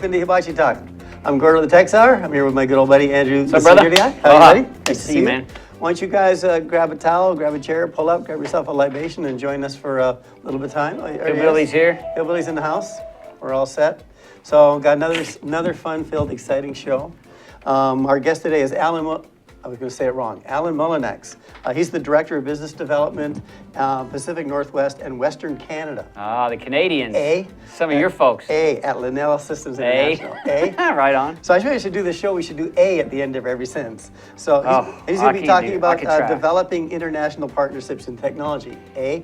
welcome to Hibachi Talk. I'm Gordon of the Tech Hour. I'm here with my good old buddy Andrew. What's up, brother? How you, buddy? Nice to see you, man. Why don't you guys grab a towel, grab a chair, pull up, grab yourself a libation, and join us for a little bit of time. Hillbilly's here. Hillbilly's in the house. We're all set. So got another fun-filled, exciting show. Our guest today is Allen Mulanax. He's the Director of Business Development, Pacific Northwest and Western Canada. Ah, the Canadians. Some of at, your folks. At Lenel Systems International. Right on. So I think we should do this show. We should do A at the end of every sentence. So he's going to be talking about developing international partnerships in technology. How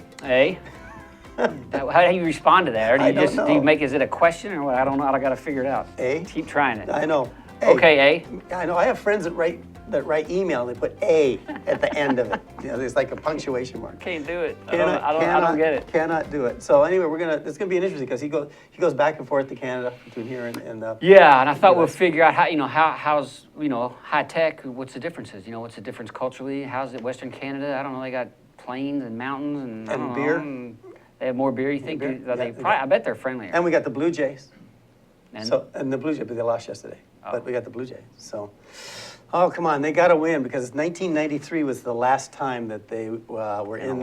do you respond to that? Or do you make, is it a question or what? I don't know. I got to figure it out. Keep trying it. I know. Okay, I know. I have friends that write email and they put A at the end of it. You know, there's like a punctuation mark. Can't do it. I don't get it. Cannot do it. So anyway, it's gonna be interesting because he goes back and forth to Canada between here and yeah, and I thought we'll figure out how's high tech. What's the differences? What's the difference culturally? How's it Western Canada? I don't know. They got plains and mountains and beer. They have more beer. You think? I bet they're friendlier. And we got the Blue Jays. And the Blue Jays, but they lost yesterday. But we got the Blue Jays. So, come on, they got to win because 1993 was the last time that they were in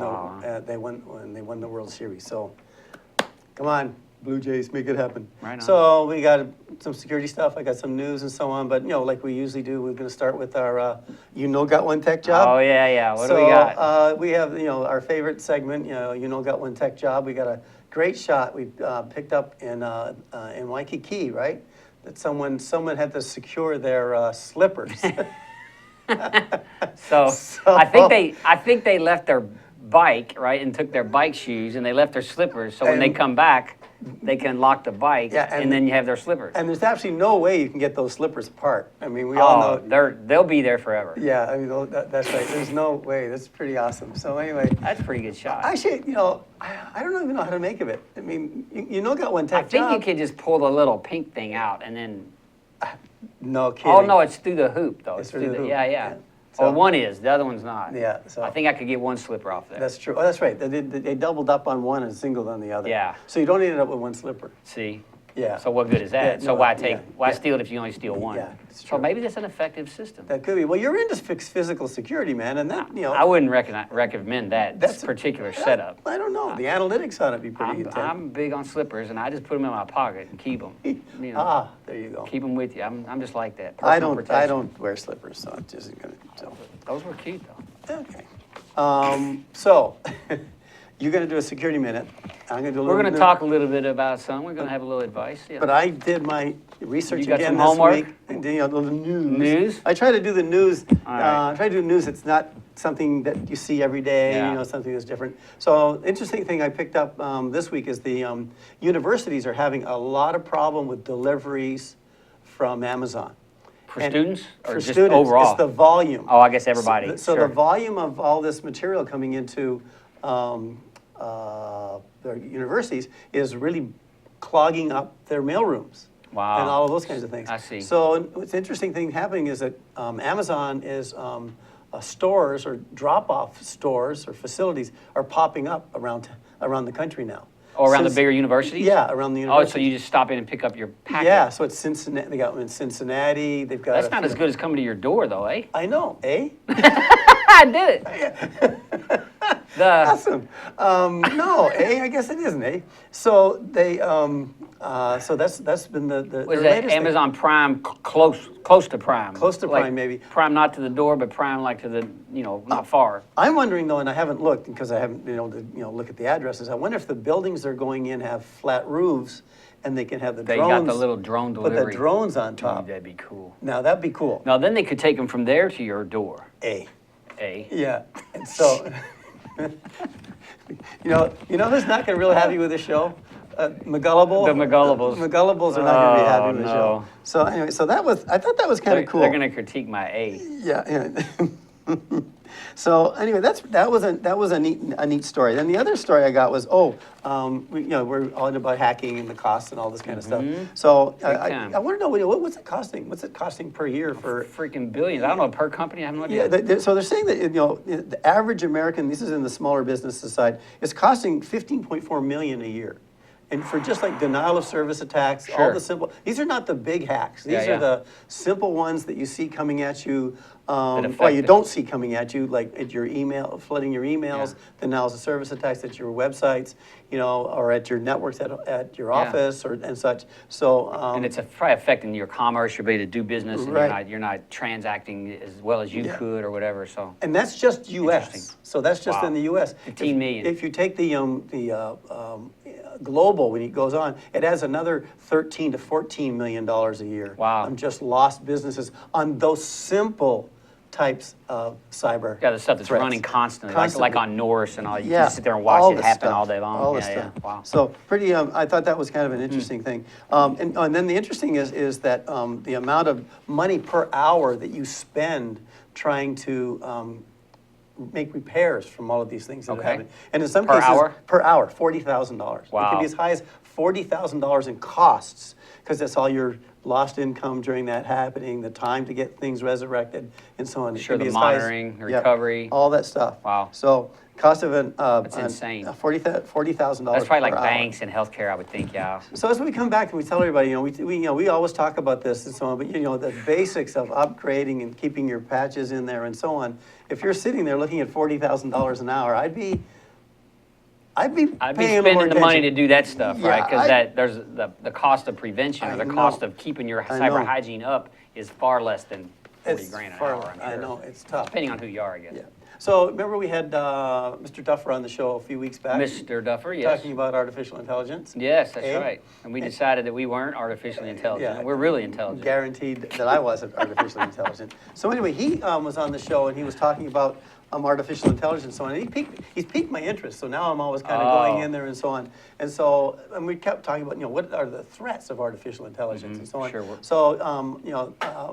they won the World Series. So, come on, Blue Jays, make it happen. Right on. So we got some security stuff. I got some news and so on. But like we usually do, we're going to start with our got one tech job. Oh yeah. What do we got? We have our favorite segment. Got one tech job. We got a great shot we picked up in Waikiki, right? That someone had to secure their slippers. so I think they left their bike, right, and took their bike shoes, and they left their slippers. So when they come back, they can lock the bike, and then you have their slippers. And there's absolutely no way you can get those slippers apart. I mean, we all know they'll be there forever. Yeah, I mean that's right. There's no way. That's pretty awesome. So anyway, that's a pretty good shot. Actually, I don't even know how to make of it. I mean, got one tech job. I think you could just pull the little pink thing out and then. No kidding. Oh no, it's through the hoop though. It's through the hoop. Yeah. So, one is, the other one's not. Yeah. So I think I could get one slipper off there. That's true. Oh, that's right. They doubled up on one and singled on the other. Yeah. So you don't end up with one slipper. See? Yeah. So what good is that? So why steal it if you only steal one? Yeah. It's true. So maybe that's an effective system. That could be. Well, you're into physical security, man, and that I wouldn't recommend that particular setup. I don't know. The analytics on it be pretty intense. I'm big on slippers, and I just put them in my pocket and keep them. There you go. Keep them with you. I'm just like that. I don't wear slippers, so it isn't gonna. So. Those were cute though. Okay. So. You're going to do a security minute. I'm going to do a little. We're going to talk a little bit about some. We're going to have a little advice. Yeah. But I did my research again this week. And did a little news. News? I try to do the news. Right. I try to do news that's not something that you see every day. Something that's different. So interesting thing I picked up this week is the universities are having a lot of problem with deliveries from Amazon. For students or just students, overall? It's the volume. Oh, I guess everybody. So the volume of all this material coming into the universities is really clogging up their mailrooms. Wow. And all of those kinds of things. I see. So what's interesting thing happening is that Amazon is stores or drop-off stores or facilities are popping up around the country now. Oh, around the bigger universities? Yeah, around the universities. Oh, so you just stop in and pick up your package? Yeah, so it's Cincinnati. They got one in Cincinnati. They've got. That's not as good as coming to your door, though, eh? I know, eh? I did it. Awesome. No, I guess it isn't, eh? So they, so that's been the Was that Amazon thing. Prime close to Prime? Close to Prime, maybe. Prime not to the door, but Prime like to the, not far. I'm wondering though, and I haven't looked because I haven't been able to, look at the addresses. I wonder if the buildings they're going in have flat roofs, and they can have the drones. They got the little drone delivery. Put the drones on top. Dude, that'd be cool. Now that'd be cool. Now then they could take them from there to your door. Yeah. And so, who's not going to really happy with the show? McGullible. The McGullibles. McGullibles are not going to be happy with the show. So anyway, I thought that was kind of cool. They're going to critique my A. Yeah. So anyway, that was a neat story. Then the other story I got was we're all about hacking and the costs and all this kind of stuff. So I want to know what's it costing? What's it costing per year for freaking billions? I don't know, per company. I have no idea. Yeah, so they're saying that the average American, this is in the smaller businesses side, is costing $15.4 million a year. And for just like denial of service attacks, all Sure. the simple, these are not the big hacks. These Yeah, are the simple ones that you see coming at you, or affect you it. don't see coming at you, like at your email, flooding your emails, Yeah. denials of service attacks at your websites, or at your networks at your Yeah. office and such. So, And it's probably affecting your commerce, your ability to do business, and Right. you're not transacting as well as you Yeah. could or whatever. So and that's just U.S. Interesting. So that's just Wow. in the U.S. 15 million. If you take the global, when it goes on, it has another 13 to 14 million dollars a year. Wow. On just lost businesses on those simple types of cyber. yeah, the stuff that's threats. running constantly, Constantly. like on Norse and all. You Yeah, can just sit there and watch all it this happen stuff, all day long. all yeah, this yeah. stuff. Wow. So pretty. I thought that was kind of an interesting thing. And then the interesting is that the amount of money per hour that you spend trying to make repairs from all of these things that Okay. are happening. And in some Per cases, hour? per hour, $40,000. It Wow. can be as high as $40,000 in costs, because that's all your lost income during that happening, the time to get things resurrected, and so on. It Sure, can be the as high as- monitoring, the Yep, recovery. all that stuff. Wow. So cost of That's insane. $40,000 That's probably per like hour. banks and healthcare, I would think. Yeah. So as we come back and we tell everybody, we always talk about this and so on, but the basics of upgrading and keeping your patches in there and so on. If you're sitting there looking at $40,000 an hour, I'd be I'd be paying a little more spending the money to attention. do that stuff, Yeah, right? Because I- there's the cost of prevention or I the know. cost of keeping your I cyber know. hygiene up is far less than 40 It's grand an far- hour. I'm I sure. know, it's tough. Depending on who you are, I guess. Yeah. So remember we had Mr. Duffer on the show a few weeks back? Mr. Duffer, yes. Talking about artificial intelligence. Yes, that's Eh? right. And we decided that we weren't artificially intelligent. Yeah. We're really intelligent. Guaranteed that I wasn't artificially intelligent. So anyway, he was on the show and he was talking about artificial intelligence and so on. And he's piqued my interest. So now I'm always kind of going in there and so on. And we kept talking about, what are the threats of artificial intelligence and so on. Sure. So,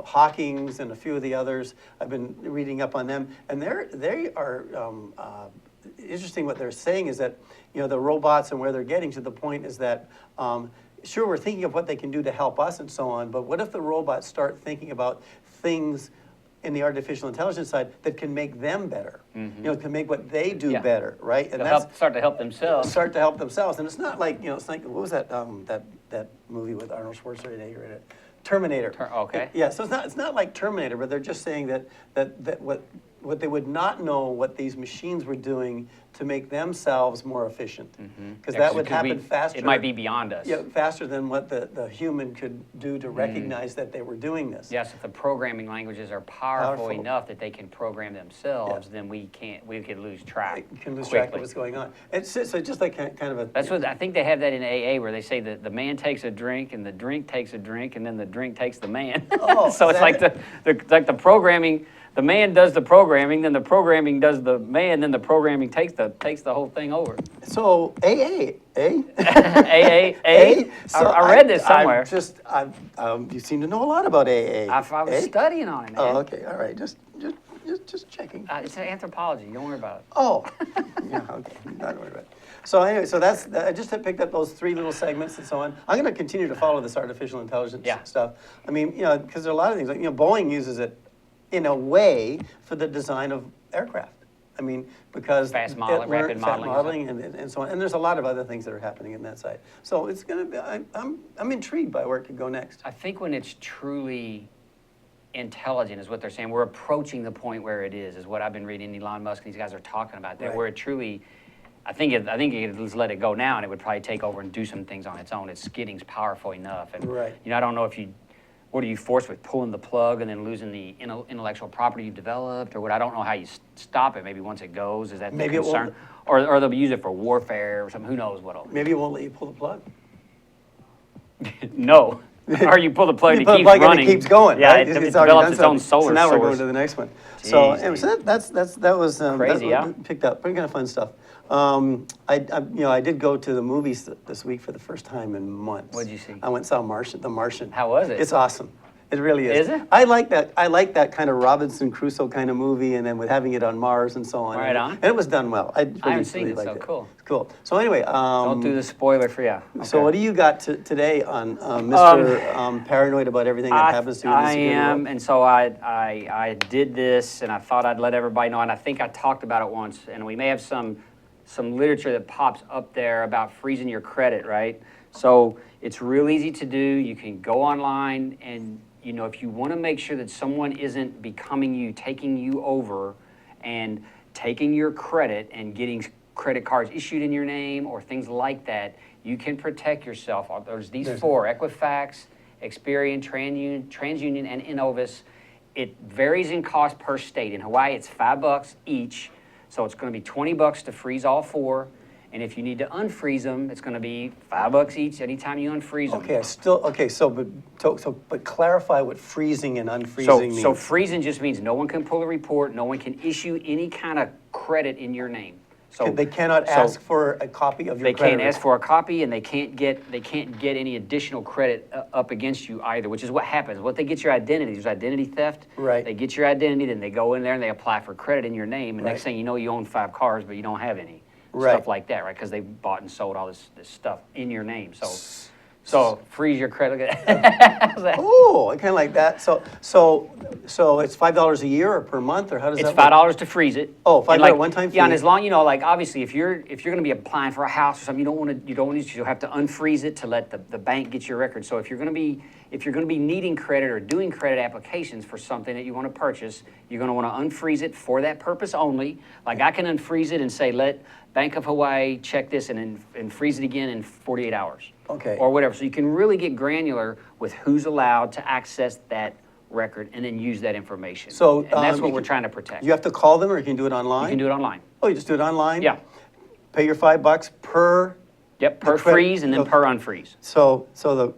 Hawking's and a few of the others, I've been reading up on them. And they are interesting. What they're saying is that, the robots and where they're getting to the point is that, sure, we're thinking of what they can do to help us and so on, but what if the robots start thinking about things in the artificial intelligence side that can make them better, can make what they do Yeah. better, right? And They'll start to help themselves. start to help themselves. And it's not like, it's like, what was that that movie with Arnold Schwarzenegger in it? Terminator. Okay. Yeah, so it's not like Terminator, but they're just saying that what they would not know what these machines were doing to make themselves more efficient. Because that would happen faster. It might be beyond us. Yeah, faster than what the human could do to recognize that they were doing this. Yes, if the programming languages are powerful Powerful. enough that they can program themselves, Yeah. then we could lose track. You can lose track of quickly. what's going on. It's so just like kind of a. That's what I think they have that in AA, where they say that the man takes a drink and the drink takes a drink and then the drink takes the man. Oh, so is it's like the programming. The man does the programming, then the programming does the man, then the programming takes the whole thing over. So AA, eh? AA. So I read this somewhere. You seem to know a lot about AA. I was studying on it, man. Oh, okay, all right, just checking. It's anthropology. Don't worry about it. Oh, yeah, okay, not worried about it. So anyway, I just had picked up those 3 little segments and so on. I'm going to continue to follow this artificial intelligence stuff. I mean, because there are a lot of things, like, Boeing uses it in a way for the design of aircraft. I mean, because Fast modeling, rapid modeling. and so on. And there's a lot of other things that are happening in that side. So it's going to be, I'm intrigued by where it could go next. I think when it's truly intelligent is what they're saying. We're approaching the point where it is what I've been reading. Elon Musk and these guys are talking about that. Right. Where it truly, I think it could just let it go now, and it would probably take over and do some things on its own. It's getting powerful enough, and Right. I don't know if what are you forced with pulling the plug and then losing the intellectual property you developed, or what? I don't know how you stop it. Maybe once it goes, is that Maybe the it won't- concern, or they'll use it for warfare or something. Who knows what else? Maybe it won't let you pull the plug. No. Or you pull the plug and You it pull the keeps plug and running. it keeps going, Yeah, right? it already develops done its own something. solar So now we're going source. to the next one. So Jeez, anyway, so that was Crazy, that yeah? picked up. Pretty kind of fun stuff. I did go to the movies this week for the first time in months. What'd you see? I went and saw The Martian. How was it? It's awesome. It really is. Is it? I like that kind of Robinson Crusoe kind of movie, and then with having it on Mars and so on. Right on. And it was done well. I haven't seen it, so liked cool. It's cool. So anyway, Don't do the spoiler for you. so what do you got today on Mr. Paranoid about everything that happens to you in the I security am, world? and so I did this, and I thought I'd let everybody know, and I think I talked about it once, and we may have some some literature that pops up there about freezing your credit, right? So it's real easy to do. You can go online and, you know, if you want to make sure that someone isn't becoming you, taking you over and taking your credit and getting credit cards issued in your name or things like that, you can protect yourself. There's these four: Equifax, Experian, TransUnion, and Innovis. It varies in cost per state. In Hawaii, it's $5 each, so it's going to be $20 to freeze all four. And if you need to unfreeze them, it's going to be $5 each anytime you unfreeze them. Okay, but clarify what freezing and unfreezing means. So freezing just means no one can pull a report, no one can issue any kind of credit in your name. So they cannot ask for a copy of your credit. They can't ask for a copy, and they can't get any additional credit up against you either, which is what happens. What they get your identity, there's identity theft. Right. They get your identity, then they go in there and they apply for credit in your name, and next thing you know, you own 5 cars, but you don't have any. Right. Stuff like that, right? Because they bought and sold all this stuff in your name. So freeze your credit. Oh, I kind of like that. So it's $5 a year or per month, or how does that work? It's $5 to freeze it. Oh, $5 one-time fee. Yeah, and as long, you know, like obviously if you're going to be applying for a house or something, you'll have to unfreeze it to let the bank get your record. So if you're going to be needing credit or doing credit applications for something that you want to purchase, you're going to want to unfreeze it for that purpose only. Like I can unfreeze it and say, let Bank of Hawaii check this and freeze it again in 48 hours. Okay. Or whatever. So you can really get granular with who's allowed to access that record and then use that information. So and that's what we're trying to protect. You have to call them, or you can do it online? You can do it online. Oh, you just do it online? Yeah. Pay your $5 per... Yep, per freeze and then per unfreeze. So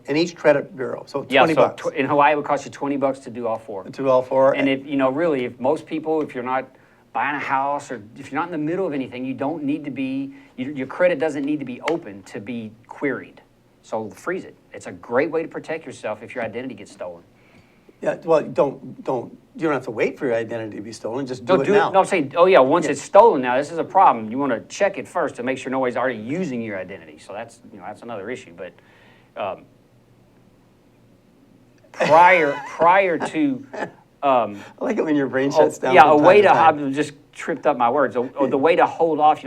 in each credit bureau, so $20. So in Hawaii, it would cost you $20 to do all four. To do all four. And if most people, if you're not buying a house or if you're not in the middle of anything, you don't need to be, your credit doesn't need to be open to be queried. So freeze it. It's a great way to protect yourself if your identity gets stolen. Yeah, well, you don't have to wait for your identity to be stolen, just do it now. No, I'm saying, once it's stolen now, this is a problem. You want to check it first to make sure nobody's already using your identity. So that's another issue. But prior to... I like it when your brain shuts down. Yeah, I just tripped up my words. The way to hold off,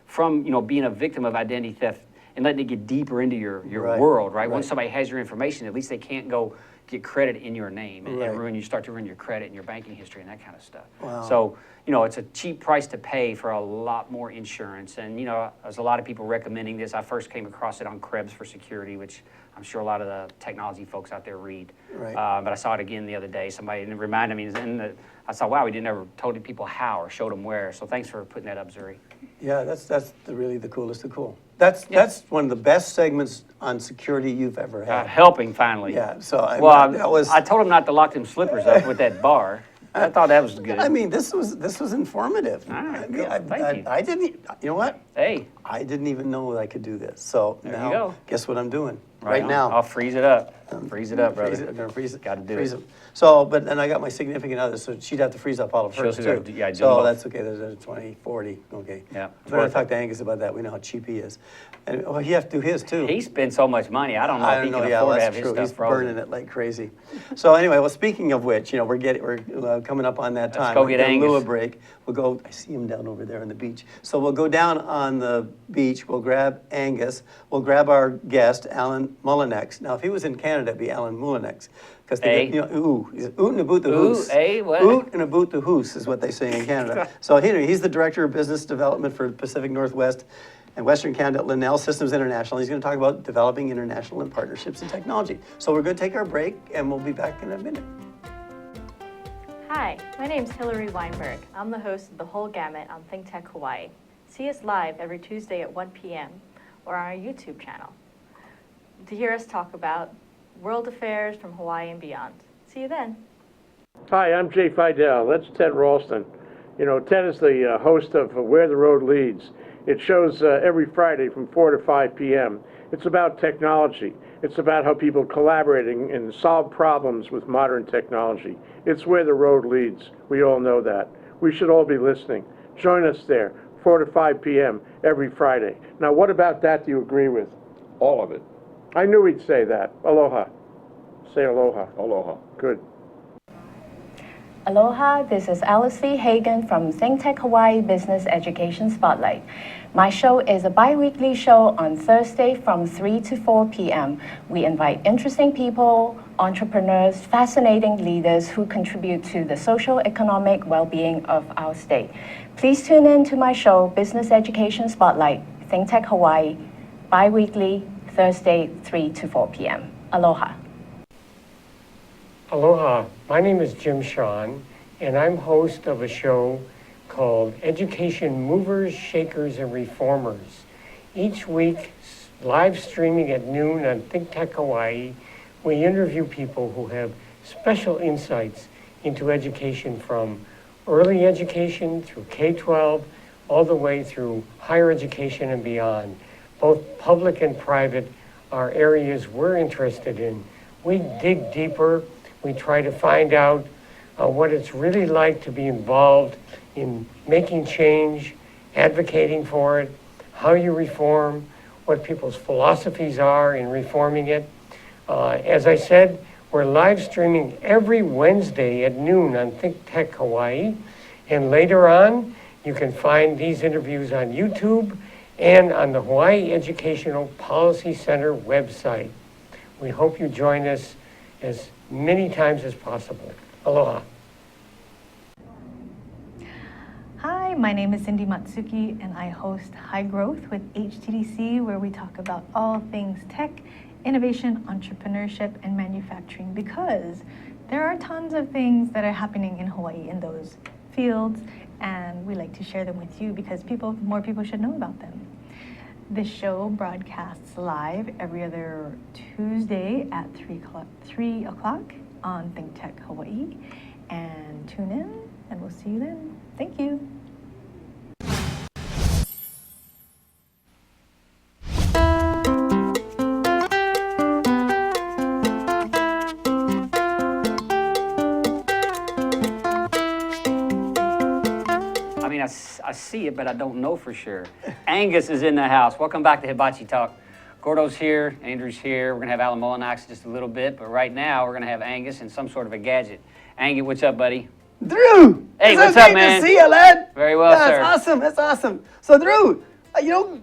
from being a victim of identity theft and letting it get deeper into your world, right? Once somebody has your information, at least they can't go get credit in your name and start to ruin your credit and your banking history and that kind of stuff. Wow. So, it's a cheap price to pay for a lot more insurance. And, there's a lot of people recommending this. I first came across it on Krebs for Security, which I'm sure a lot of the technology folks out there read. Right. But I saw it again the other day. Somebody reminded me, and I thought, wow, we didn't ever told people how or showed them where. So thanks for putting that up, Zuri. Yeah, that's really the coolest of cool. That's one of the best segments on security you've ever had. Helping finally. Yeah. So I told him not to lock them slippers up with that bar. I thought that was good. I mean, this was informative. All right, thank you. I didn't. You know what? Hey. I didn't even know I could do this. So there now, you go. Guess what I'm doing right now? I'll freeze it up. Freeze it up, brother. I'm gonna freeze it. Got to do freeze it. So, but then I got my significant other, so she'd have to freeze up all of hers She'll too. do both. So that's okay. There's a 20, 40. Okay. Yeah. We're gonna talk to Angus about that. We know how cheap he is, and he has to do his too. He spends so much money. I don't know if he can afford to have his stuff He's frozen. burning it like crazy. So anyway, well, speaking of which, we're coming up on that time. Let's go get Angus. A little break. We'll go. I see him down over there on the beach. So we'll go down on the beach. We'll grab Angus. We'll grab our guest, Allen Mulanax. Now, if he was in Canada, it'd be Allen Mulanax. Because they get, oot and about the hoose. What? Oot and about the hoose is what they say in Canada. So he's the Director of Business Development for Pacific Northwest and Western Canada at Lenel Systems International. He's going to talk about developing international and partnerships in technology. So we're going to take our break, and we'll be back in a minute. Hi, my name's Hillary Weinberg. I'm the host of The Whole Gamut on ThinkTech Hawaii. See us live every Tuesday at 1 p.m. or on our YouTube channel to hear us talk about world affairs from Hawaii and beyond. See you then. Hi, I'm Jay Fidel. That's Ted Ralston. Ted is the host of Where the Road Leads. It shows every Friday from 4 to 5 p.m. It's about technology. It's about how people collaborating and solve problems with modern technology. It's where the road leads. We all know that. We should all be listening. Join us there, 4 to 5 p.m. every Friday. Now, what about that do you agree with? All of it. I knew he'd say that. Aloha. Say aloha. Aloha. Good. Aloha, this is Alice Lee Hagan from ThinkTech Hawaii Business Education Spotlight. My show is a bi-weekly show on Thursday from 3 to 4 p.m. We invite interesting people, entrepreneurs, fascinating leaders who contribute to the social economic well-being of our state. Please tune in to my show, Business Education Spotlight, ThinkTech Hawaii, bi-weekly, Thursday, 3 to 4 p.m. Aloha. Aloha, my name is Jim Sean, and I'm host of a show called Education Movers, Shakers, and Reformers. Each week, live streaming at noon on ThinkTech Hawaii, we interview people who have special insights into education from early education through K-12, all the way through higher education and beyond. Both public and private are areas we're interested in. We dig deeper. We try to find out what it's really like to be involved in making change, advocating for it, how you reform, what people's philosophies are in reforming it. As I said, we're live streaming every Wednesday at noon on ThinkTech Hawaii. And later on, you can find these interviews on YouTube and on the Hawaii Educational Policy Center website. We hope you join us as many times as possible. Aloha. Hi, my name is Cindy Matsuki, and I host High Growth with HTDC, where we talk about all things tech, innovation, entrepreneurship, and manufacturing, because there are tons of things that are happening in Hawaii in those fields, and we like to share them with you because more people should know about them. This show broadcasts live every other Tuesday at 3 o'clock on ThinkTech Hawaii. And tune in, and we'll see you then. Thank you. I see it, but I don't know for sure. Angus is in the house. Welcome back to Hibachi Talk. Gordo's here, Andrew's here. We're gonna have Allen Mulanax in just a little bit, but right now we're gonna have Angus and some sort of a gadget. Angus, what's up, buddy? Drew! Hey, it's what's okay up, man? to see you, lad. Very well, sir. That's awesome, that's awesome. So, Drew,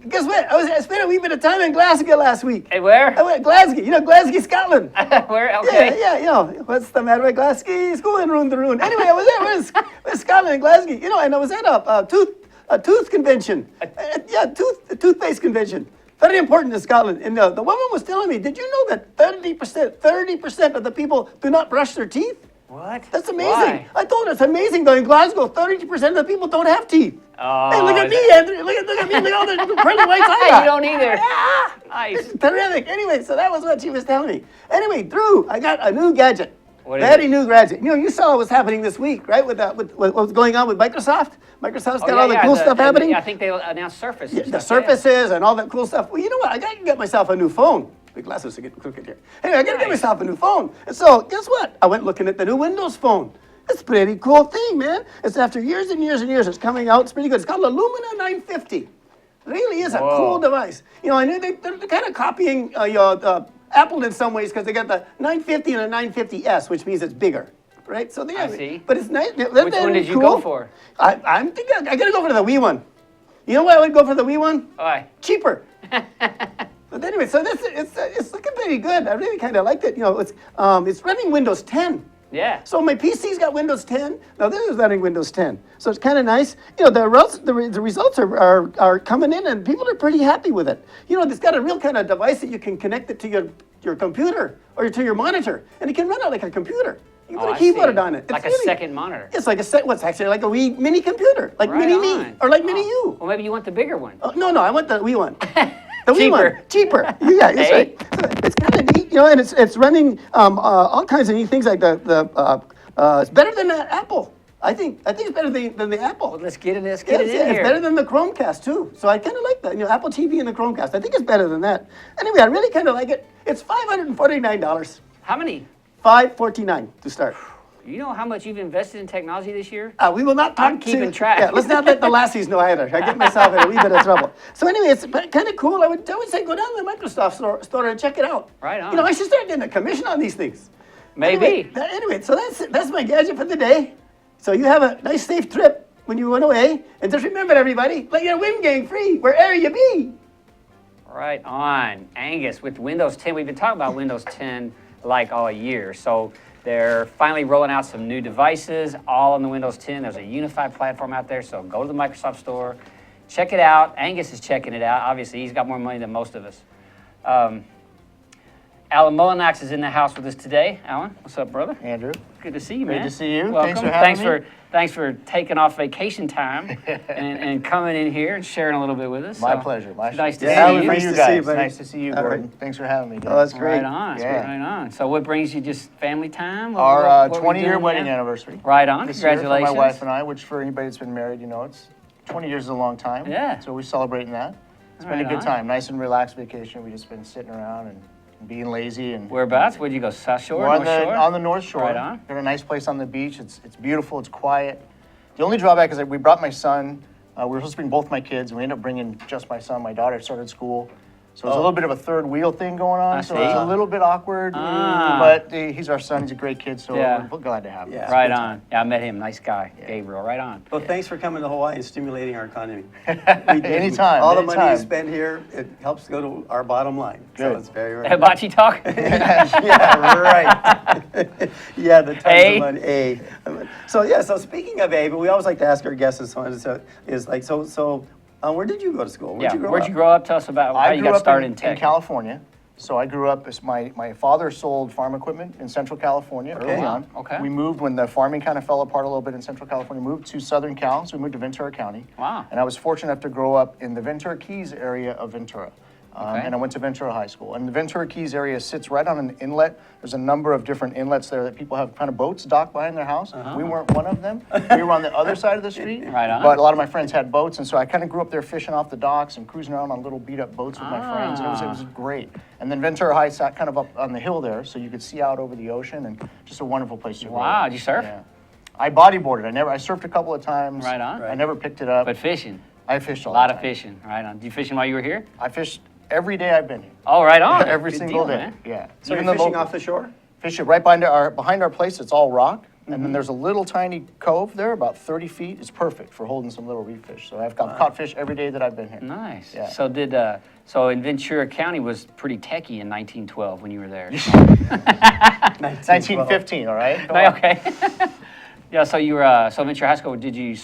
guess what? I spent a wee bit of time in Glasgow last week. Hey, where? I went Glasgow, Glasgow, Scotland. Where? Okay. Yeah, what's the matter with Glasgow? It's going round the round. Anyway, I was there, we're in Scotland and Glasgow, and I was at a tooth convention. Toothpaste convention. Very important in Scotland. And the woman was telling me, did you know that 30% of the people do not brush their teeth? What? That's amazing. Why? I told her it's amazing though. In Glasgow, 30% of the people don't have teeth. Oh, hey, look at me, Andrew. Look at me. Look at all the pretty whites I got. You don't either. Yeah. Nice. It's terrific. Anyway, so that was what she was telling me. Anyway, Drew, I got a new gadget. What is Very it? new gadget. You saw what was happening this week, right? With what was going on with Microsoft. Microsoft's got all the cool stuff happening. I think they announced Surface. Yeah, the Surfaces and all that cool stuff. Well, you know what? I got to get myself a new phone. The glasses are getting crooked here. Anyway, I got to get myself a new phone. And so, guess what? I went looking at the new Windows Phone. It's a pretty cool thing, man. It's after years and years and years. It's coming out. It's pretty good. It's called the Lumina 950. It really is a cool device. I knew they're kind of copying Apple in some ways because they got the 950 and a 950S, which means it's bigger. Right? So I see. But it's nice. Which one did you go for? I'm thinking I got to go for the Wii one. You know why I would go for the Wii one? Why? Cheaper. But anyway, so it's looking pretty good. I really kind of liked it. It's running Windows 10. Yeah. So my PC's got Windows 10. Now this is running Windows 10. So it's kind of nice. The results are coming in, and people are pretty happy with it. It's got a real kind of device that you can connect it to your computer or to your monitor, and it can run it like a computer. You put a keyboard on it. Like a second monitor. It's like what's actually like a wee mini computer, like mini me or like mini you. Well, maybe you want the bigger one. No, I want the Wii one. The Wii Cheaper. one, cheaper. Yeah, that's right. So it's kind of neat, and it's running all kinds of neat things like it's better than the Apple. I think it's better than the Apple. Well, let's get it. Let's get it in It's here. better than the Chromecast too. So I kind of like that. Apple TV and the Chromecast. I think it's better than that. Anyway, I really kind of like it. It's $549. How many? $549 to start. You know how much you've invested in technology this year? We will not talk I'm keeping track. Yeah, let's not let the lassies know either. I get myself in a wee bit of trouble. So anyway, it's kind of cool. I would say go down to the Microsoft store and check it out. Right on. I should start getting a commission on these things. Maybe. Anyway, so that's my gadget for the day. So you have a nice, safe trip when you went away. And just remember, everybody, let your wind gang free wherever you be. Right on. Angus, with Windows 10, we've been talking about Windows 10 like all year. So they're finally rolling out some new devices, all on the Windows 10. There's a unified platform out there, so go to the Microsoft Store, check it out. Angus is checking it out. Obviously, he's got more money than most of us. Allen Mulanax is in the house with us today. Allen, what's up, brother? Andrew. Good to see you, man. Good to see you. Welcome. Thanks for having me. Thanks for taking off vacation time and coming in here and sharing a little bit with us. My So, pleasure. it's nice to Yeah, see you. nice you to guys. see you, buddy. Nice to see you, All Gordon. right. Thanks for having me. Oh, that's great. Right on. Yeah. Right on. So what brings you? Just family time? Our What we 20-year doing wedding now? anniversary. Right on. This year for Congratulations. my wife and I, which for anybody that's been married, you know, it's 20 years is a long time. Yeah. So we're celebrating that. It's been Right a good on. time. Nice and relaxed vacation. We've just been sitting around and being lazy. And Whereabouts? Where'd you go? South Shore? we're on North Shore? the North Shore. Right on. Got a nice place on the beach. It's beautiful. It's quiet. The only drawback is that we brought my son. We were supposed to bring both my kids, and we ended up bringing just my son. My daughter started school. So there's a little bit of a third wheel thing going on, I so see. it's a little bit awkward. Ah. But he's our son. He's a great kid, so Yeah. we're glad to have him. Yeah. It's a Right good on. Yeah, I met him. Nice guy. Gabriel. Right on. Well, thanks for coming to Hawaii and stimulating our economy. Anytime, All the money you anytime. spend here, it helps go to our bottom line. So Good. it's very, very Hibachi talk? Yeah, right. Yeah, the tons A. of money. A. So yeah. So speaking of A, but we always like to ask our guests this one. Is like so. Where did you go to school? Where'd Yeah. you grow Where'd up? you grow up? Tell us about how I you grew got up started in in tech. California. So I grew up as my father sold farm equipment in Central California Okay. early on. Okay. We moved when the farming kind of fell apart a little bit in Central California. Moved to Southern Cal, so we moved to Ventura County. Wow. And I was fortunate enough to grow up in the Ventura Keys area of Ventura. Okay. And I went to Ventura High School. And the Ventura Keys area sits right on an inlet. There's a number of different inlets there that people have kind of boats docked behind their house. We weren't one of them. We were on the other side of the street. Right on. But a lot of my friends had boats, and so I kind of grew up there fishing off the docks and cruising around on little beat-up boats with my friends. And it was great. And then Ventura High sat kind of up on the hill there, so you could see out over the ocean, and just a wonderful place to grow up. Wow. Did you surf? Yeah. I bodyboarded. I surfed a couple of times. Right on. I never picked it up. But fishing. I fished A a lot the of time. fishing. Right on. Did you fishing while you were here? I fished every day I've been here. Oh, right on. Every Good single deal, day. man. Yeah. So Even you're the fishing local- off the shore? Fish it right behind our place. It's all rock, and then there's a little tiny cove there, about 30 feet. It's perfect for holding some little reef fish. So I've caught fish every day that I've been here. Nice. Yeah. So so in Ventura County was pretty techy in 1912 when you were there. 1915, all right? Come Right, on. okay. Yeah, so you were, so Ventura High School, did you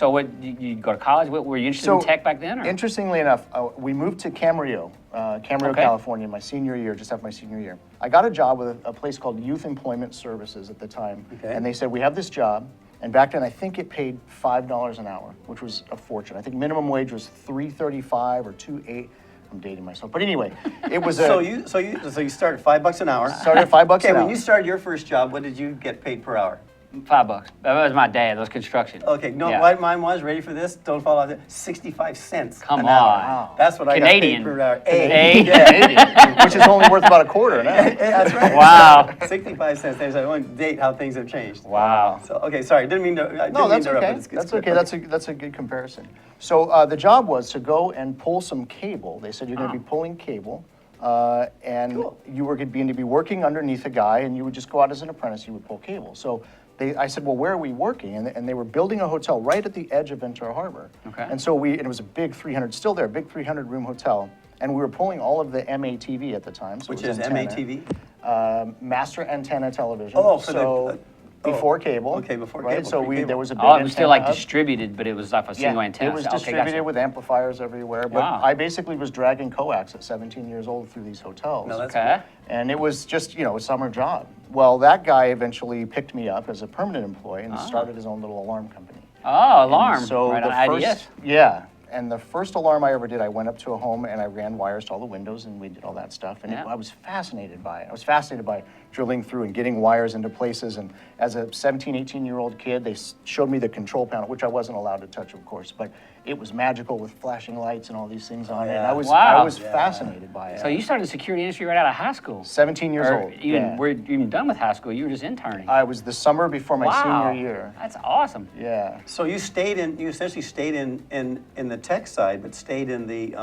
go to college? Were you interested in tech back then? Or? Interestingly enough, we moved to Camarillo, Okay. California, my senior year, just after my senior year. I got a job with a place called Youth Employment Services at the time, Okay. and they said, we have this job, and back then I think it paid $5 an hour, which was a fortune. I think minimum wage was $3.35 or $2.08. I'm dating myself, but anyway, it was a. So you started $5 an hour. Started at $5 Okay, an hour. when you started your first job, what did you get paid per hour? $5. That was my dad. That was construction. Okay, no, Yeah. what mine was, ready for this? Don't fall out there. 65 cents Come an hour. on. Wow. That's what Canadian. I got paid per hour. A. Yeah. Canadian, which is only worth about a quarter now. That's right. Wow. 65 cents. There's one date how things have changed. Wow. So, okay, sorry, didn't mean to. I didn't No, mean that's to interrupt, okay. but it's That's good. okay. That's a good comparison. So the job was to go and pull some cable. They said you're going to be pulling cable, and Cool. you were going to be working underneath a guy, and you would just go out as an apprentice. You would pull cable. So I said, well, where are we working? And they were building a hotel right at the edge of Ventura Harbor. Okay. And so it was a big 300, still there, big 300-room hotel. And we were pulling all of the MATV at the time. So Which it was is antenna. MATV? Master antenna television. Oh, for the- so before cable. Okay, before right? cable, So pre-cable. there was a big Oh, it was still like antenna hub. distributed, but it was like a single antenna. It was Okay, distributed gotcha. with amplifiers everywhere, but Wow. I basically was dragging coax at 17 years old through these hotels. No, that's Okay. And it was just, a summer job. Well, that guy eventually picked me up as a permanent employee and started his own little alarm company. Oh, alarm. And so right the on first, IDS. yeah, and the first alarm I ever did, I went up to a home and I ran wires to all the windows and we did all that stuff. And Yeah. I was fascinated by it. I was fascinated by drilling through and getting wires into places. And as a 17, 18-year-old kid, they showed me the control panel, which I wasn't allowed to touch, of course, but it was magical with flashing lights and all these things on it. And yeah. I was, Wow. I was fascinated by it. So you started the security industry right out of high school? 17 years Or old. even, yeah. were you even done with high school? You were just interning. I was the summer before my Wow. senior year. That's awesome. Yeah. So you essentially stayed in the tech side, but stayed in the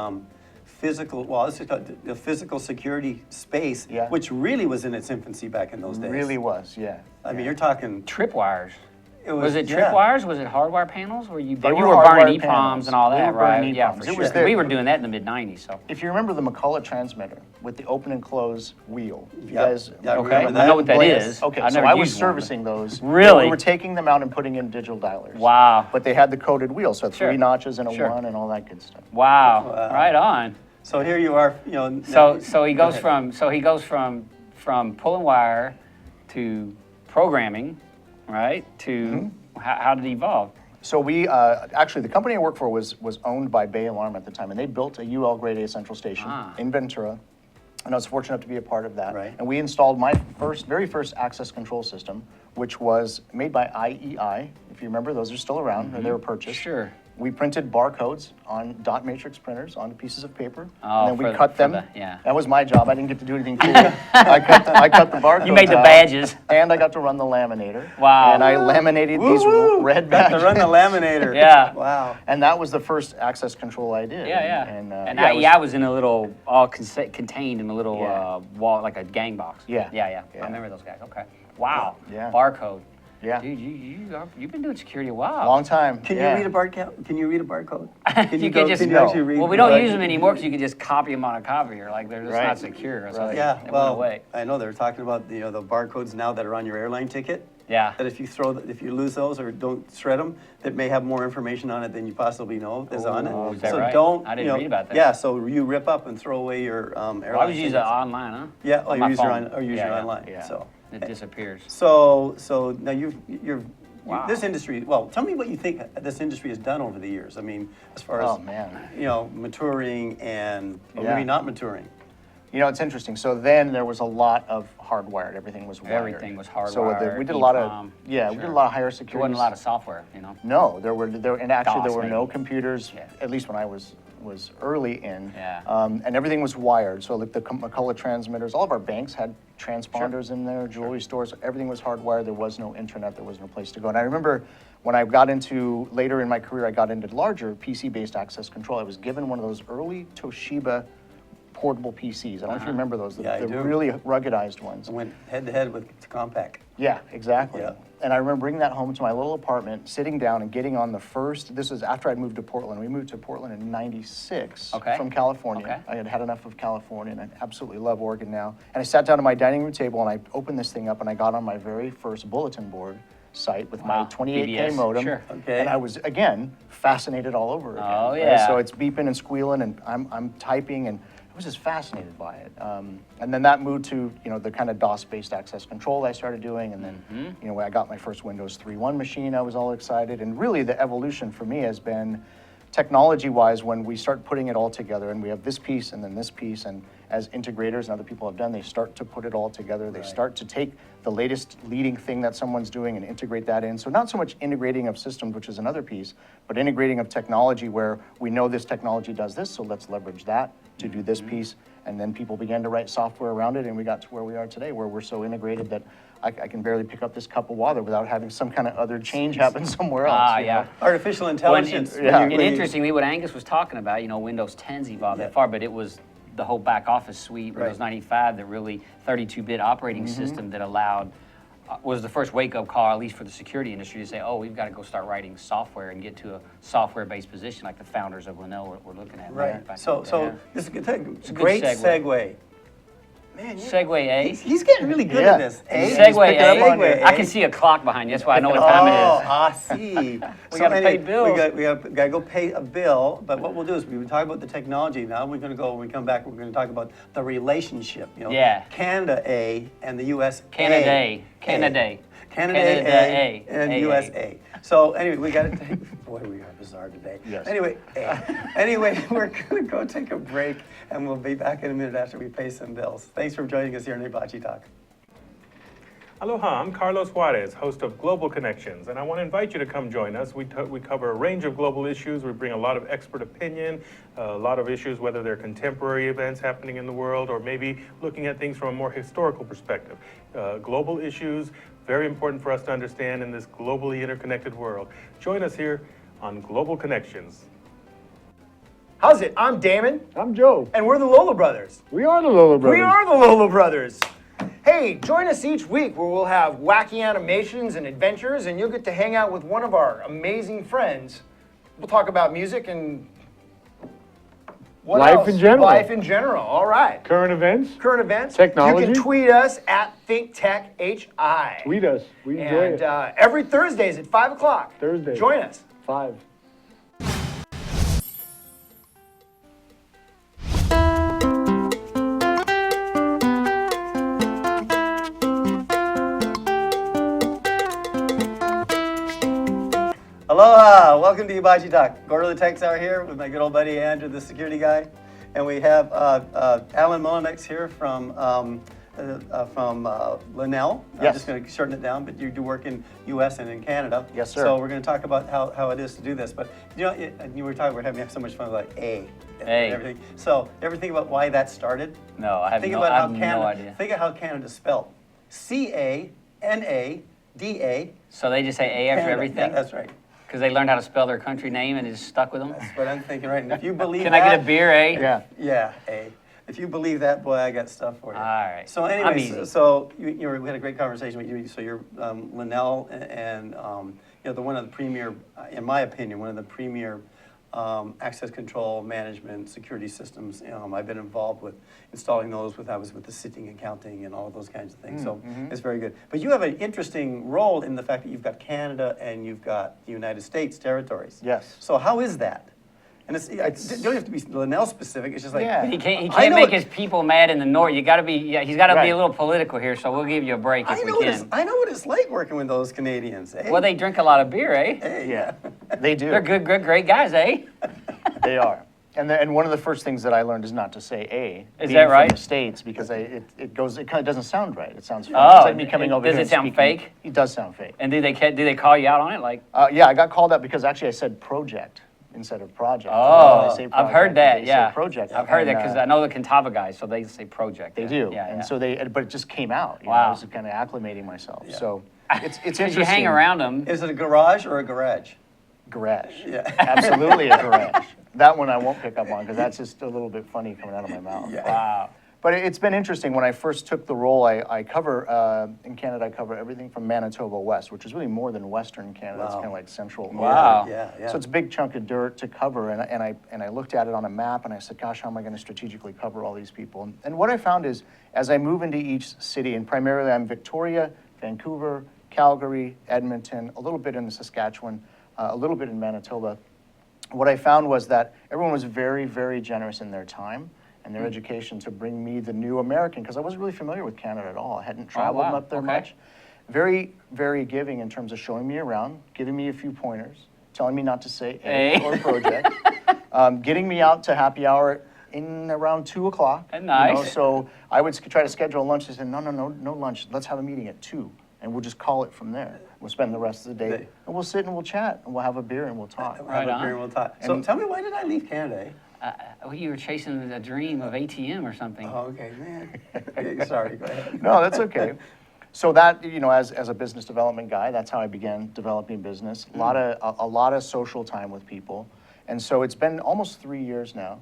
physical, well, this is the physical security space, Yeah. which really was in its infancy back in those days. Really was, yeah. I mean, you're talking, Tripwires. Was it yeah. tripwires? Was it hardwire panels? Were you, They you were were burning hardwire EPROMs panels. and all We that, were burning right? Yeah, EPROMs. for It was sure. the- We were doing that in the mid-90s, so. If you remember the McCullough transmitter with the open and close wheel, you Yep. guys Yeah, I Okay, remember I know what that Blaze? is. Okay, I've so never I was used one, but- servicing those. Really? We were taking them out and putting in digital dialers. Wow. But they had the coded wheel, so Sure. 3 notches and a Sure. 1 and all that good stuff. Wow, Wow. right on. So here you are, you know. So he go goes ahead. from pulling wire to programming, right? To how did it evolve? So we, actually, the company I worked for was owned by Bay Alarm at the time, and they built a UL Grade A central station in Ventura. And I was fortunate enough to be a part of that. Right. And we installed my very first access control system, which was made by IEI. If you remember, those are still around, or they were purchased. Sure. We printed barcodes on dot matrix printers on pieces of paper, Oh, and then we for the- cut for them. the- yeah. That was my job. I didn't get to do anything cool. I cut the barcodes. You made the out, badges. and I got to run the laminator. Wow. And I laminated these Woo-hoo! red Got badges. to run the laminator. Yeah. Wow. And that was the first access control I did. Yeah, yeah. And, And it I was in a little, all contained in a little Yeah. wall, like a gang box. Yeah. Yeah. Yeah. I remember those guys. Okay. Wow. Yeah. Barcode. Yeah. Dude, you've been doing security a while. Long time. Can yeah. you read a barcode? Can you read a barcode? You can just Can you actually read? well, we don't like- use them anymore because you can just copy them on a copier. Like they're just Right. not secure. So Right. they, Yeah, they went well, away. I know they're talking about the barcodes now that are on your airline ticket. Yeah. That if you lose those or don't shred them, that may have more information on it than you possibly know is on it. Oh, is that so right? don't. I didn't you know, read about that. Yeah, so you rip up and throw away your airline. Well, I always use it tickets. online, huh? Yeah, On or my use phone. your Yeah, yeah. online. Yeah. So. It disappears. So now Wow. this industry. Well, tell me what you think this industry has done over the years. I mean, as far as Oh, man. maturing and or Yeah. maybe not maturing. You know, it's interesting. So then there was a lot of hardwired. Everything was wired. Everything was So hardwired, we did a lot of EEPROM, we sure. did a lot of higher There security. wasn't a lot of software, you know. No, there and actually DOS there were no maybe. computers. Yeah. At least when I was early in. Yeah. And everything was wired. So like the McCullough transmitters, all of our banks had transponders in there, jewelry stores. Everything was hardwired. There was no internet. There was no place to go. And I remember when I got into later in my career, I got into larger PC-based access control. I was given one of those early Toshiba portable PCs. I don't know if you remember those. Yeah, I the do. really ruggedized ones. I went head to head with Compaq. Yeah, exactly. Yeah. And I remember bringing that home to my little apartment, sitting down and getting on the first, this was after I'd moved to Portland. We moved to Portland in '96 Okay. from California. Okay. I had had enough of California and I absolutely love Oregon now. And I sat down at my dining room table and I opened this thing up and I got on my very first bulletin board site with Wow. my 28K BBS, modem. sure. Okay. And I was, again, fascinated all over again. Oh, right? yeah. So it's beeping and squealing and I'm typing and I was just fascinated by it. And then that moved to, the kind of DOS-based access control I started doing. And then, when I got my first Windows 3.1 machine, I was all excited. And really the evolution for me has been technology-wise when we start putting it all together and we have this piece and then this piece. And as integrators and other people have done, they start to put it all together. They start to take the latest leading thing that someone's doing and integrate that in. So not so much integrating of systems, which is another piece, but integrating of technology where we know this technology does this, so let's leverage that to do this piece. And then people began to write software around it, and we got to where we are today, where we're so integrated that I can barely pick up this cup of water without having some kind of other change happen somewhere else. Ah, you yeah. know? Artificial intelligence. yeah. when you- And interestingly, what Angus was talking about, Windows 10's evolved that far, but it was the whole back office suite, Windows 95, that really 32-bit operating system that allowed, was the first wake-up call, at least for the security industry, to say, oh, we've got to go start writing software and get to a software-based position like the founders of Lenel were looking at. Right. back So in the day. this is a good, a good great segue. segue. Man, Segue A. he's getting really good Yeah. at this. A? Segue pick it up on A. you. I can see a clock behind you, that's why I know what time it is. I see. We gotta pay bills. We gotta go pay a bill. But what we'll do is we've been talking about the technology. Now we're gonna go. When we come back, we're gonna talk about the relationship. Yeah. Canada A and the U.S. Canada. A. Canada. Canada Canada A A. and A. USA. So anyway, we got to take. Boy, we are bizarre today. Yes. Anyway, anyway, we're gonna go take a break, and we'll be back in a minute after we pay some bills. Thanks for joining us here on Hibachi Talk. Aloha, I'm Carlos Juarez, host of Global Connections, and I want to invite you to come join us. We cover a range of global issues. We bring a lot of expert opinion, a lot of issues, whether they're contemporary events happening in the world or maybe looking at things from a more historical perspective. Global issues, very important for us to understand in this globally interconnected world. Join us here on Global Connections. How's it? I'm Damon, I'm Joe. and we're the Lola Brothers. We are the Lola Brothers. We are the Lola Brothers. Hey, join us each week where we'll have wacky animations and adventures, and you'll get to hang out with one of our amazing friends. We'll talk about music and what Life else? in general. Life in general. All right. Current events. Current events. Technology. You can tweet us at ThinkTechHI. Tweet us. We enjoy And it. every Thursdays at 5 o'clock. Thursday. Join us. 5. Aloha, welcome to Ibaji Talk. Gordo the Tech's out here with my good old buddy Andrew, the security guy. And we have Allen Mulanax here from Lenel. I'm Yes. just going to shorten it down, but you do work in U.S. and in Canada. Yes, sir. So we're going to talk about how it is to do this. But you know, you were talking, we're having so much fun with like A and A. everything. So ever think about why that started? No, I have Think no, about I how have Canada. no idea. Think of how Canada's spelled. C-A-N-A-D-A. So they just say A after Canada. everything? Yeah, that's right. Because they learned how to spell their country name and it just stuck with them? That's what I'm thinking right. And if you believe Can that, I get a beer, eh? Yeah. Yeah, A. If you believe that, boy, I got stuff for you. All right. So I'm anyways, easy. so we had a great conversation with you. So you're Lenel and you know, one of the premier, in my opinion, one of the premier access control management security systems. I've been involved with installing those I was with the sitting accounting and all of those kinds of things. So it's very good. But you have an interesting role in the fact that you've got Canada and you've got the United States territories. Yes. So how is that? And you don't have to be Lenel specific. It's just like, Yeah. He I can't know make it- his people mad in the north. You got to be. Yeah, he's got to Right. be a little political here. So we'll give you a break if we can. I know what it's like working with those Canadians. Eh? Well, they drink a lot of beer, eh? Hey, Yeah. They do. They're good, great guys, eh? They are. And one of the first things that I learned is not to say A. Is being that right? From the States, because it kind of doesn't sound right. It sounds fake. Oh, It's like me coming over does here it and sound speaking. fake? It does sound fake. And do they call you out on it? Like, Yeah, I got called out because actually I said project instead of project. oh, I say I've project, heard that. they say Yeah, project. I've heard that And, because I know the Cantava guys, so they say project. They yeah. do. Yeah, And yeah. so but it just came out. You know, Wow. I was kind of acclimating myself. Yeah. So it's interesting. Because you hang around them. Is it a garage or a garage? Garage. Yeah. Absolutely a garage. That one I won't pick up on because that's just a little bit funny coming out of my mouth. Yeah. Wow. But it's been interesting. When I first took the role, I cover, in Canada, I cover everything from Manitoba west, which is really more than Western Canada. It's Wow. kind of like central. Wow. Yeah. So it's a big chunk of dirt to cover, and I looked at it on a map, and I said, gosh, how am I going to strategically cover all these people? And what I found is, as I move into each city, and primarily I'm Victoria, Vancouver, Calgary, Edmonton, a little bit in Saskatchewan, a little bit in Manitoba, what I found was that everyone was very, very generous in their time and their education to bring me the new American, because I wasn't really familiar with Canada at all. I hadn't traveled wow. up there Okay. much. Very, very giving in terms of showing me around, giving me a few pointers, telling me not to say A or project, getting me out to happy hour in around 2 o'clock. Nice. So I would try to schedule a lunch. They said, no lunch. Let's have a meeting at 2. And we'll just call it from there. We'll spend the rest of the day, and we'll sit and we'll chat, and we'll have a beer and we'll talk. We'll Right have a on. beer and we'll talk. So And- tell me, why did I leave Canada? Well, you were chasing a dream of ATM or something. Oh, okay, man. Sorry, go ahead. No, that's okay. So that, as a business development guy, that's how I began developing business. A lot of social time with people. And so it's been almost 3 years now.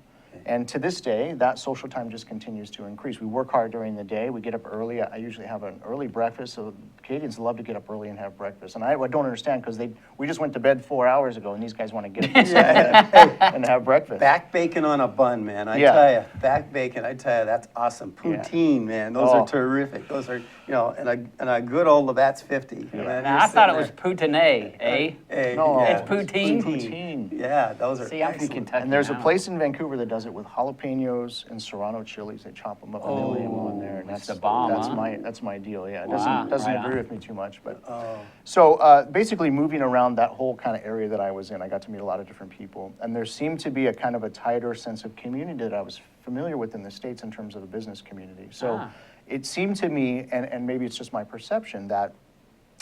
And to this day, that social time just continues to increase. We work hard during the day. We get up early. I usually have an early breakfast. So Canadians love to get up early and have breakfast. And I don't understand because we just went to bed 4 hours ago, and these guys want to get up and have breakfast. Back bacon on a bun, man. I Yeah. tell you, back bacon. I tell you, that's awesome. Poutine, man. Those Oh. are terrific. Those are, and a good old Labatt's 50. Man, Now, you're I thought it sitting was there. poutine, eh? Hey, No. yeah. It's poutine? Poutine. Yeah, those are See, I'm from excellent. Kentucky. And there's a now. place in Vancouver that does it with jalapenos and serrano chilies. They chop them up and they lay them on there. And it's the bomb, that's huh? that's my deal. Yeah, it Wow, doesn't right agree on. with me too much, but Oh. so basically moving around that whole kind of area that I was in, I got to meet a lot of different people, and there seemed to be a kind of a tighter sense of community that I was familiar with in the States in terms of the business community. So it seemed to me, and maybe it's just my perception, that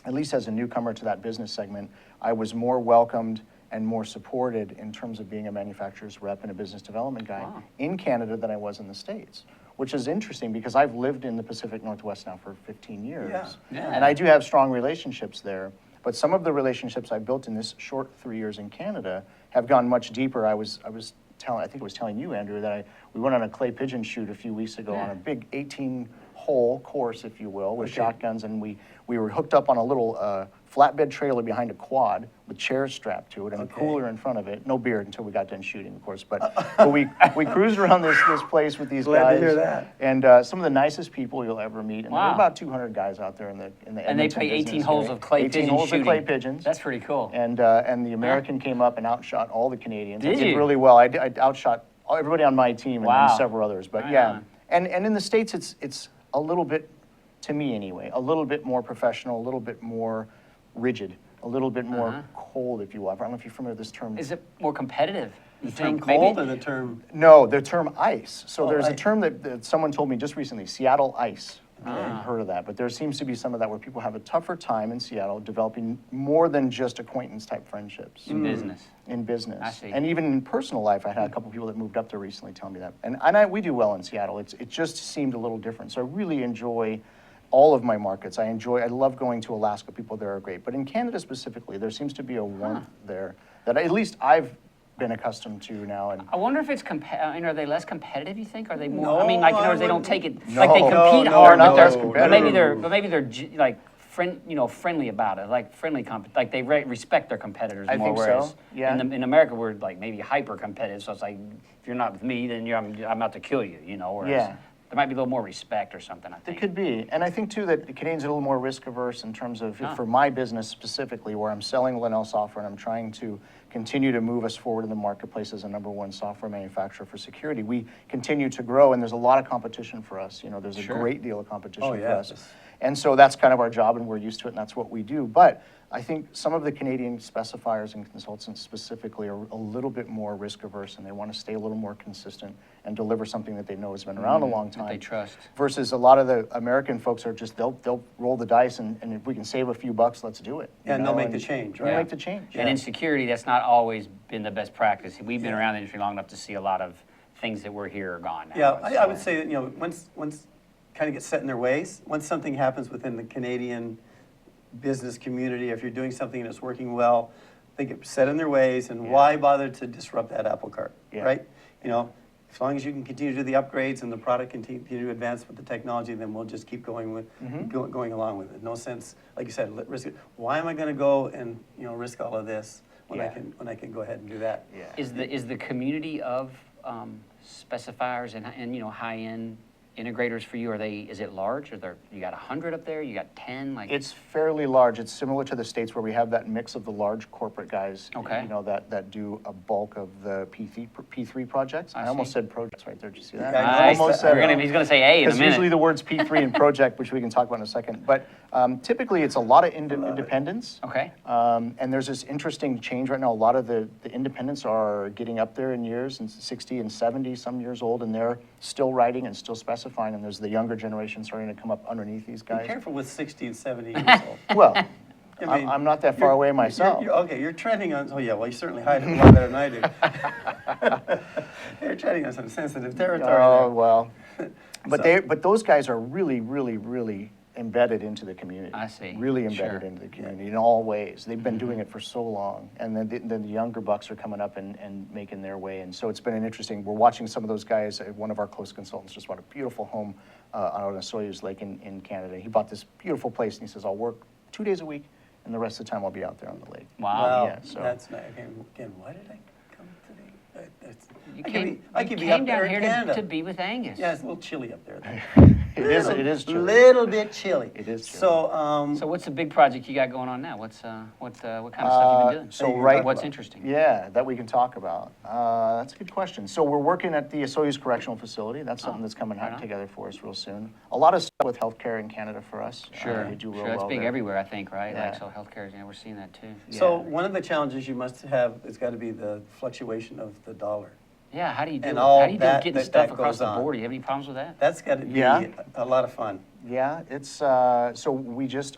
at least as a newcomer to that business segment, I was more welcomed and more supported in terms of being a manufacturer's rep and a business development guy in Canada than I was in the States, which is interesting because I've lived in the Pacific Northwest now for 15 years. Yeah. And I do have strong relationships there, but some of the relationships I built in this short 3 years in Canada have gone much deeper. I think I was telling you, Andrew, that we went on a clay pigeon shoot a few weeks ago on a big 18-hole pole course, if you will, with shotguns, and we were hooked up on a little flatbed trailer behind a quad with chairs strapped to it and a cooler in front of it. No beer until we got done shooting, of course. But we cruised around this place with these Glad guys. to hear that. And some of the nicest people you'll ever meet. And there were about 200 guys out there in the And they Edmonton play 18 business holes area. of clay 18 pigeon holes shooting. of clay pigeons. That's pretty cool. And the American came up and outshot all the Canadians. Did I did you? really well. I outshot everybody on my team and Wow. then several others. But Right yeah, on. and in the States, it's a little bit, to me anyway, a little bit more professional, a little bit more rigid, a little bit more cold, if you will. I don't know if you're familiar with this term. Is it more competitive? The You term think maybe? cold or the term? No, the term ice. So Oh, there's a ice. term that someone told me just recently, Seattle ice. I've heard of that, but there seems to be some of that where people have a tougher time in Seattle developing more than just acquaintance type friendships. In business. In business. I see. And even in personal life, I had a couple people that moved up there recently tell me that. And we do well in Seattle. It just seemed a little different. So I really enjoy all of my markets. I love going to Alaska. People there are great. But in Canada specifically, there seems to be a warmth there that at least I've been accustomed to now. And I wonder if it's are they less competitive? You think? Are they more? No, I mean, like in other words, they don't I take it No. like they No, compete no, hard, they're but not as but competitive. maybe they're like friendly about it, like friendly like they respect their competitors I more. think so, Whereas yeah. in America, we're like maybe hyper competitive. So it's like if you're not with me, then I'm out to kill you. You know. Whereas Yeah. there might be a little more respect or something. I It think. could be. And I think, too, that the Canadians are a little more risk averse in terms of, for my business specifically, where I'm selling Lenel software and I'm trying to continue to move us forward in the marketplace as a #1 software manufacturer for security. We continue to grow, and there's a lot of competition for us. You know, there's a great deal of competition Oh, for yeah. us. And so that's kind of our job, and we're used to it, and that's what we do. But I think some of the Canadian specifiers and consultants specifically are a little bit more risk averse, and they want to stay a little more consistent and deliver something that they know has been around a long time. They trust. Versus a lot of the American folks are just, they'll roll the dice, and if we can save a few bucks, let's do it. Yeah, and they'll make the change, They'll right? make the change. And in security, that's not always been the best practice. We've been around the industry long enough to see a lot of things that were here are gone now. Yeah, I would say that, once kind of get set in their ways, once something happens within the Canadian business community, if you're doing something that's working well, they get set in their ways, and why bother to disrupt that apple cart, right? As long as you can continue to do the upgrades and the product continue to advance with the technology, then we'll just keep going with going along with it. No sense, like you said, risk it. Why am I going to go and risk all of this when I can go ahead and do that? Yeah. Is the community of specifiers and high-end integrators for you, is it large? You got 100 up there? You got 10? It's fairly large. It's similar to the States where we have that mix of the large corporate guys, Okay. that do a bulk of the P3 projects. I almost said projects right there. Did you see that? Yeah, I almost said it. He's going to say A in a Because minute. usually the words P3 and project, which we can talk about in a second. But typically it's a lot of independents. Okay. And there's this interesting change right now. A lot of the independents are getting up there in years, and 60 and 70 some years old, and they're still writing and still specifying. And there's the younger generation starting to come up underneath these Be guys. careful with 60 and 70 years old. Well, I mean, I'm not that far you're- away myself. You're treading on, well, you certainly hide it a lot better than I do. You're treading on some sensitive territory Oh, there. well. But So- but those guys are really, really, really embedded into the community. I see. Really embedded Sure. into the community in all ways. They've been doing it for so long. And then the younger bucks are coming up and making their way. And so it's been an interesting, we're watching some of those guys. One of our close consultants just bought a beautiful home on a Soyuz Lake in Canada. He bought this beautiful place, and he says, I'll work 2 days a week, and the rest of the time I'll be out there on the lake. Wow. Yeah, so- That's nice. Again, why did I come to the? You I came, could you be up came there down in here Canada. to be with Angus. Yeah, it's a little chilly up there. It is chilly. Little bit chilly. It is chilly. So, So what's the big project you got going on now? What kind of stuff you been doing? So right, What's interesting? Yeah, that we can talk about. That's a good question. So we're working at the Soyuz Correctional Facility. That's something that's coming right on. together for us real soon. A lot of stuff with healthcare in Canada for us. Sure. We do real Sure. That's well big there. everywhere, I think, right? Yeah. Like, so healthcare, we're seeing that too. so one of the challenges you must have has got to be the fluctuation of the dollar. Yeah, how do you do And it? all How do you do that- getting that stuff across goes the on. border? You have any problems with that? That's got to be Yeah. a lot of fun. Yeah, it's so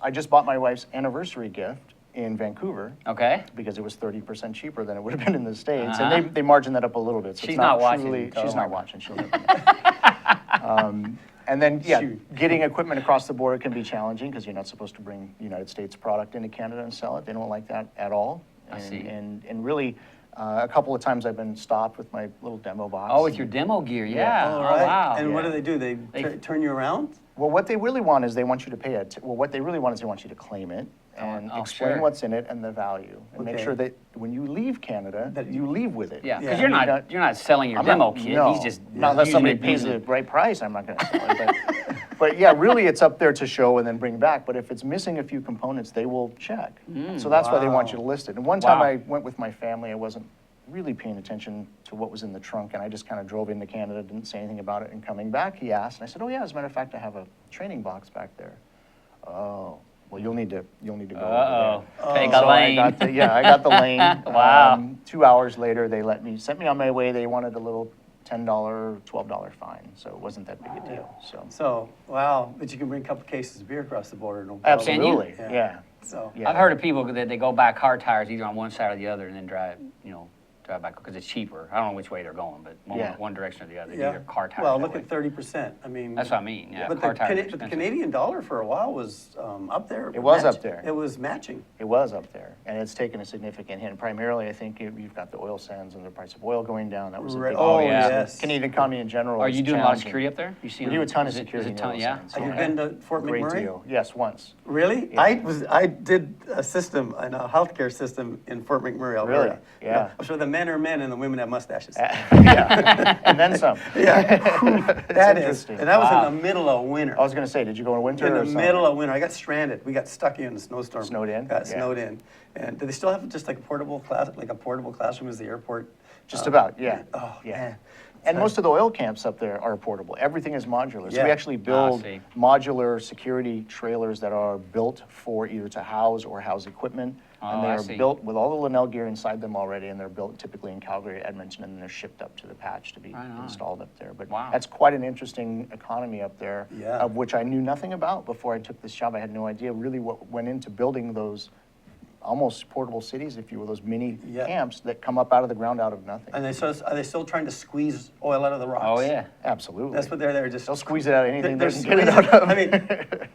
I just bought my wife's anniversary gift in Vancouver Okay. because it was 30% cheaper than it would have been in the States, Uh-huh. and they margin that up a little bit. So She's it's not watching, truly- tell she's her. not watching. She'll never know. And then, Shoot. getting equipment across the border can be challenging because you're not supposed to bring United States product into Canada and sell it. They don't like that at all. I see. And really, a couple of times I've been stopped with my little demo box. Oh, with your demo gear, yeah. All Oh, right. wow. And what Yeah. do? They They- turn you around? Well, what they really want is they want you to pay it. Well, what they really want is they want you to claim it and explain sure. what's in it and the value, and make Okay. sure that when you leave Canada, that you leave with it. Yeah, Yeah. because you're not selling your I'm demo not- kit. No, He's just not unless using somebody it, pays using the it. right price. I'm not going to sell it. But yeah, really, it's up there to show and then bring back. But if it's missing a few components, they will check. So that's why they want you to list it. And one time Wow. I went with my family. I wasn't really paying attention to what was in the trunk, and I just kind of drove into Canada, didn't say anything about it. And coming back, he asked, and I said, "Oh yeah, as a matter of fact, I have a training box back there." Oh. Well, you'll need to go over there. Take a So lane. I got the lane. Wow. 2 hours later, they sent me on my way. They wanted a little $10, $12 fine, so it wasn't that big a deal. So, wow, but you can bring a couple cases of beer across the border, no problem. Absolutely, Can you? yeah. So, Yeah. I've heard of people that they go buy car tires either on one side or the other and then drive back because it's cheaper. I don't know which way they're going, but one direction or the other. yeah. Either car tires. Well, that look way. at 30%. I mean. That's what I mean. Yeah, But car tires are the expensive. Canadian dollar for a while was up there. It was up there. It was matching. It was up there, and it's taken a significant hit. Primarily, I think you've got the oil sands and the price of oil going down. That was a big Oh, yeah. yes. Canadian economy in general. Are is you doing a lot of challenging. security up there? You see We do a ton of is it- security. Is it in ton, oil yeah. sands. Have you been to Fort Great McMurray? deal. Yes, once. Really? Yeah. I did a system, a healthcare system in Fort McMurray, Alberta. Really? Yeah. I'm sure the men are men and the women have mustaches. Yeah, and then some. Yeah. Whew, that is, interesting. and that was Wow. in the middle of winter. I was going to say, did you go in winter In or the summer? middle of winter, I got stranded. We got stuck in a snowstorm. Snowed in? Got Yeah. snowed in. And do they still have just like a portable classroom as the airport? Just about, yeah. Oh, yeah. man. And most of the oil camps up there are portable. Everything is modular. So Yeah. we actually build see. modular security trailers that are built for either to house or house equipment. And they I are see. built with all the Lenel gear inside them already, and they're built typically in Calgary, Edmonton, and they're shipped up to the patch to be Right on. installed up there. But Wow. that's quite an interesting economy up there, Yeah. of which I knew nothing about before I took this job. I had no idea really what went into building those almost portable cities, if you will, those mini Yeah. camps that come up out of the ground out of nothing. And are they still trying to squeeze oil out of the rocks? Oh yeah. Absolutely. That's what they're just. They'll squeeze it out of anything They're they can get it squeezing- out of. I mean,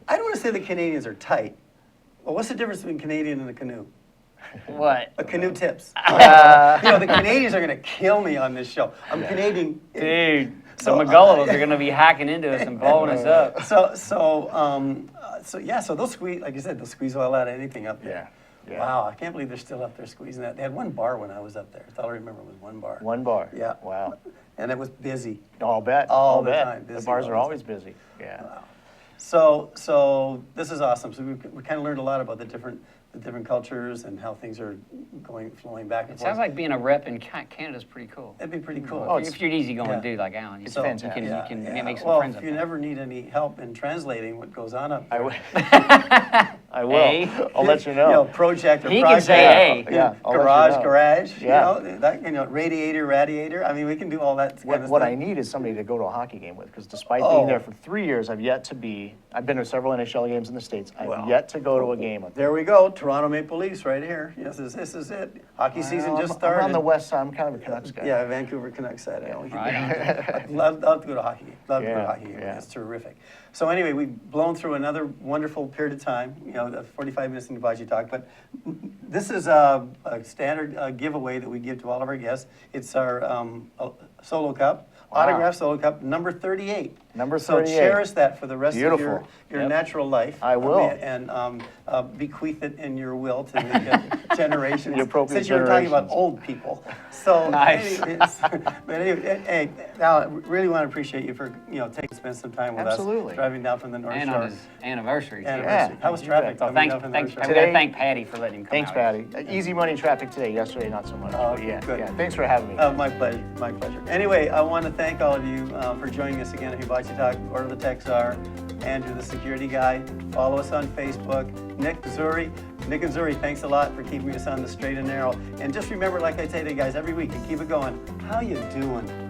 I don't want to say the Canadians are tight. Well, what's the difference between Canadian and a canoe? What? A canoe tips. The Canadians are going to kill me on this show. I'm Canadian. Dude, So, the McGullovs are going to be hacking into us and blowing us up. So they'll squeeze, like you said, they'll squeeze oil out of anything up there. Yeah. Wow, I can't believe they're still up there squeezing that. They had one bar when I was up there. That's all I remember was one bar. One bar. Yeah. Wow. And it was busy. I'll bet. All I'll the bet. time, The busy bars all are the always busy. Yeah. So this is awesome. So we kind of learned a lot about the different cultures and how things are flowing back and It forth. sounds like being a rep in Canada's pretty cool. It'd be pretty cool. If you're an easygoing yeah. dude like Alan, It's you fantastic. can, you can make some Well, friends if up you there. never need any help in translating what goes on up there. I will. I will. Hey. I'll let you know. Project or He can project. say, hey. Yeah, I'll let you garage, know. garage. Yeah. Radiator. I mean, we can do all that kind of What stuff. I need is somebody to go to a hockey game with, because despite Oh. being there for 3 years, I've been to several NHL games in the States. I've Well, yet to go to a game up there. There we go. Toronto Maple Leafs right here. Yes, this is it. Hockey season just started. I'm on the west side. I'm kind of a Canucks guy. Yeah, Vancouver Canucks side. I don't Right. I'd love to go to a hockey game. Love to go to a Yeah, hockey game. yeah. It's terrific. So anyway, we've blown through another wonderful period of time. The 45 minutes in Hibachi Talk. But this is a standard giveaway that we give to all of our guests. It's our solo cup, autographed solo cup, number 38. Number So 38. cherish that for the rest of Beautiful. your Yep. natural life. I will. And bequeath it in your will to the generations. The appropriate Since you were talking about generations. old people. So Nice. but anyway, hey, Al, I really want to appreciate you for spend some time with Absolutely. us, driving down from the North And Shore. on his anniversary. too. Anniversary. Yeah, How was you traffic? bet. So coming thanks, down from the North Shore? we gotta thank Patty for letting him come Thanks, out. Patty. Easy money traffic today. Yesterday, not so much. Oh, But yeah, good. yeah. Thanks for having me. My pleasure. My pleasure. Anyway, I want to thank all of you for joining us again at Hibachi Talk. Order the Tech Czar, Andrew the security guy. Follow us on Facebook. Nick Zuri. Nick and Zuri, thanks a lot for keeping us on the straight and narrow. And just remember, like I say to you guys every week, and keep it going, how you doing?